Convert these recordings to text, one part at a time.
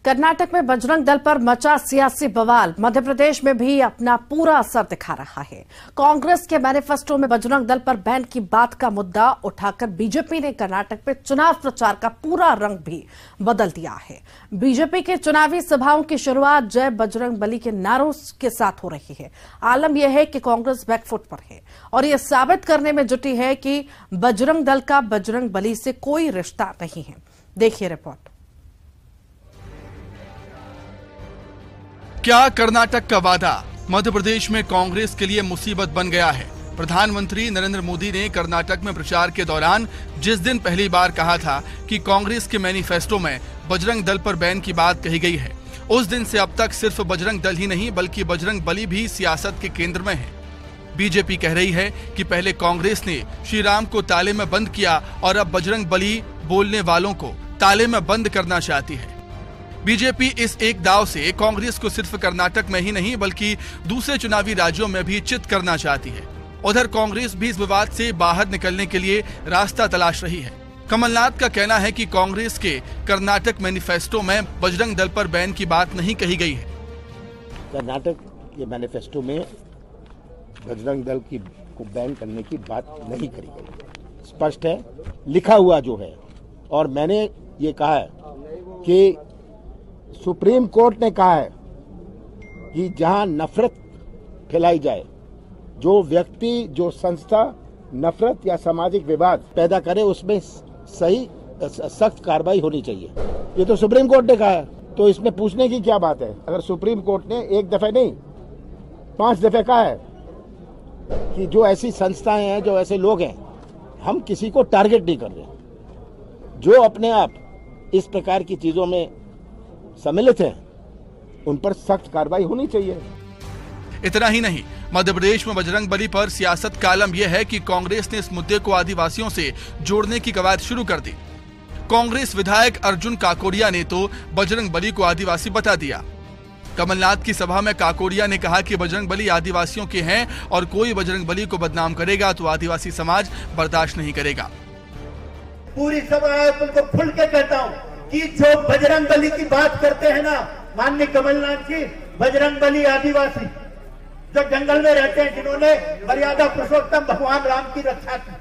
कर्नाटक में बजरंग दल पर मचा सियासी बवाल मध्य प्रदेश में भी अपना पूरा असर दिखा रहा है। कांग्रेस के मैनिफेस्टो में बजरंग दल पर बैन की बात का मुद्दा उठाकर बीजेपी ने कर्नाटक में चुनाव प्रचार का पूरा रंग भी बदल दिया है। बीजेपी के चुनावी सभाओं की शुरुआत जय बजरंग बली के नारों के साथ हो रही है। आलम यह है कि कांग्रेस बैकफुट पर है और यह साबित करने में जुटी है कि बजरंग दल का बजरंग बली से कोई रिश्ता नहीं है। देखिए रिपोर्ट। क्या कर्नाटक का वादा मध्य प्रदेश में कांग्रेस के लिए मुसीबत बन गया है? प्रधानमंत्री नरेंद्र मोदी ने कर्नाटक में प्रचार के दौरान जिस दिन पहली बार कहा था कि कांग्रेस के मैनिफेस्टो में बजरंग दल पर बैन की बात कही गई है, उस दिन से अब तक सिर्फ बजरंग दल ही नहीं बल्कि बजरंग बली भी सियासत के केंद्र में है। बीजेपी कह रही है कि पहले कांग्रेस ने श्री राम को ताले में बंद किया और अब बजरंग बली बोलने वालों को ताले में बंद करना चाहती है। बीजेपी इस एक दाव से कांग्रेस को सिर्फ कर्नाटक में ही नहीं बल्कि दूसरे चुनावी राज्यों में भी चित करना चाहती है। उधर कांग्रेस भी इस विवाद से बाहर निकलने के लिए रास्ता तलाश रही है। कमलनाथ का कहना है कि कांग्रेस के कर्नाटक मैनिफेस्टो में बजरंग दल पर बैन की बात नहीं कही गई है। कर्नाटक के मैनिफेस्टो में बजरंग दल को बैन करने की बात नहीं करी गई। स्पष्ट है, लिखा हुआ जो है। और मैंने ये कहा है कि सुप्रीम कोर्ट ने कहा है कि जहां नफरत फैलाई जाए, जो व्यक्ति जो संस्था नफरत या सामाजिक विवाद पैदा करे, उसमें सही सख्त कार्रवाई होनी चाहिए। ये तो सुप्रीम कोर्ट ने कहा है, तो इसमें पूछने की क्या बात है? अगर सुप्रीम कोर्ट ने एक दफे नहीं 5 दफे कहा है कि जो ऐसी संस्थाएं हैं, जो ऐसे लोग हैं, हम किसी को टारगेट नहीं कर रहे। जो अपने आप इस प्रकार की चीजों में सम्मिलित हैं, उन पर सख्त कार्रवाई होनी चाहिए। इतना ही नहीं, मध्य प्रदेश में बजरंग बली पर सियासत का आलम यह है कि कांग्रेस ने इस मुद्दे को आदिवासियों से जोड़ने की कवायद शुरू कर दी। कांग्रेस विधायक अर्जुन काकोड़िया ने तो बजरंग बली को आदिवासी बता दिया। कमलनाथ की सभा में काकोड़िया ने कहा कि बजरंग बली आदिवासियों के हैं और कोई बजरंग बली को बदनाम करेगा तो आदिवासी समाज बर्दाश्त नहीं करेगा। पूरी सभा को खुल के कहता हूँ कि जो बजरंग बली की बात करते हैं ना, माननीय कमलनाथ जी, बजरंग बली आदिवासी जो जंगल में रहते हैं, जिन्होंने मर्यादा पुरुषोत्तम भगवान राम की रक्षा की,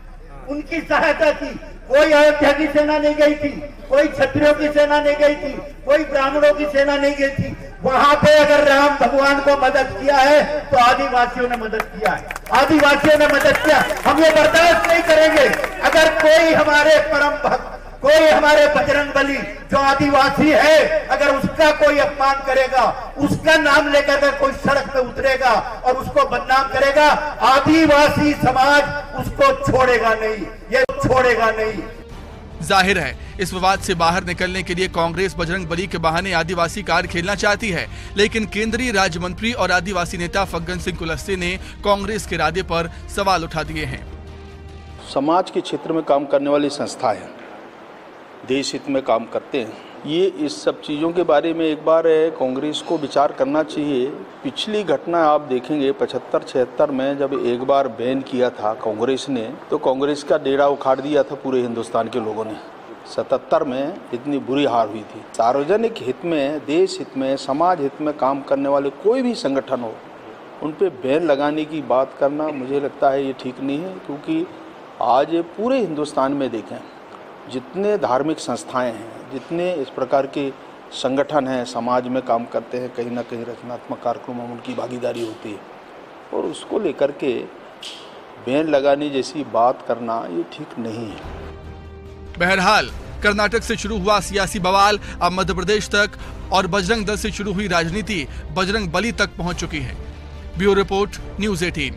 उनकी सहायता की। कोई अयोध्या की सेना नहीं गई थी, कोई क्षत्रियों की सेना नहीं गई थी, कोई ब्राह्मणों की सेना नहीं गई थी। वहां पे अगर राम भगवान को मदद किया है तो आदिवासियों ने मदद किया है, आदिवासियों ने मदद किया। हम ये बर्दाश्त नहीं करेंगे अगर कोई हमारे परम भक्त, कोई हमारे बजरंग बली जो आदिवासी है, अगर उसका कोई अपमान करेगा, उसका नाम लेकर अगर कोई सड़क पे उतरेगा और उसको बदनाम करेगा, आदिवासी समाज उसको छोड़ेगा नहीं, ये छोड़ेगा नहीं। जाहिर है, इस विवाद से बाहर निकलने के लिए कांग्रेस बजरंग बली के बहाने आदिवासी कार्ड खेलना चाहती है, लेकिन केंद्रीय राज्य मंत्री और आदिवासी नेता फग्गन सिंह कुलस्ते ने कांग्रेस के इरादे पर सवाल उठा दिए हैं। समाज के क्षेत्र में काम करने वाली संस्था है, देश हित में काम करते हैं, ये इस सब चीज़ों के बारे में एक बार कांग्रेस को विचार करना चाहिए। पिछली घटना आप देखेंगे 75-76 में जब एक बार बैन किया था कांग्रेस ने, तो कांग्रेस का डेरा उखाड़ दिया था पूरे हिंदुस्तान के लोगों ने। 77 में इतनी बुरी हार हुई थी। सार्वजनिक हित में, देश हित में, समाज हित में काम करने वाले कोई भी संगठन हो, उन पर बैन लगाने की बात करना मुझे लगता है ये ठीक नहीं है। क्योंकि आज पूरे हिंदुस्तान में देखें, जितने धार्मिक संस्थाएं हैं, जितने इस प्रकार के संगठन हैं, समाज में काम करते हैं, कहीं ना कहीं रचनात्मक कार्यक्रमों में उनकी भागीदारी होती है, और उसको लेकर के बैन लगाने जैसी बात करना ये ठीक नहीं है। बहरहाल, कर्नाटक से शुरू हुआ सियासी बवाल अब मध्य प्रदेश तक और बजरंग दल से शुरू हुई राजनीति बजरंग बली तक पहुंच चुकी है। Bureau report, news 18।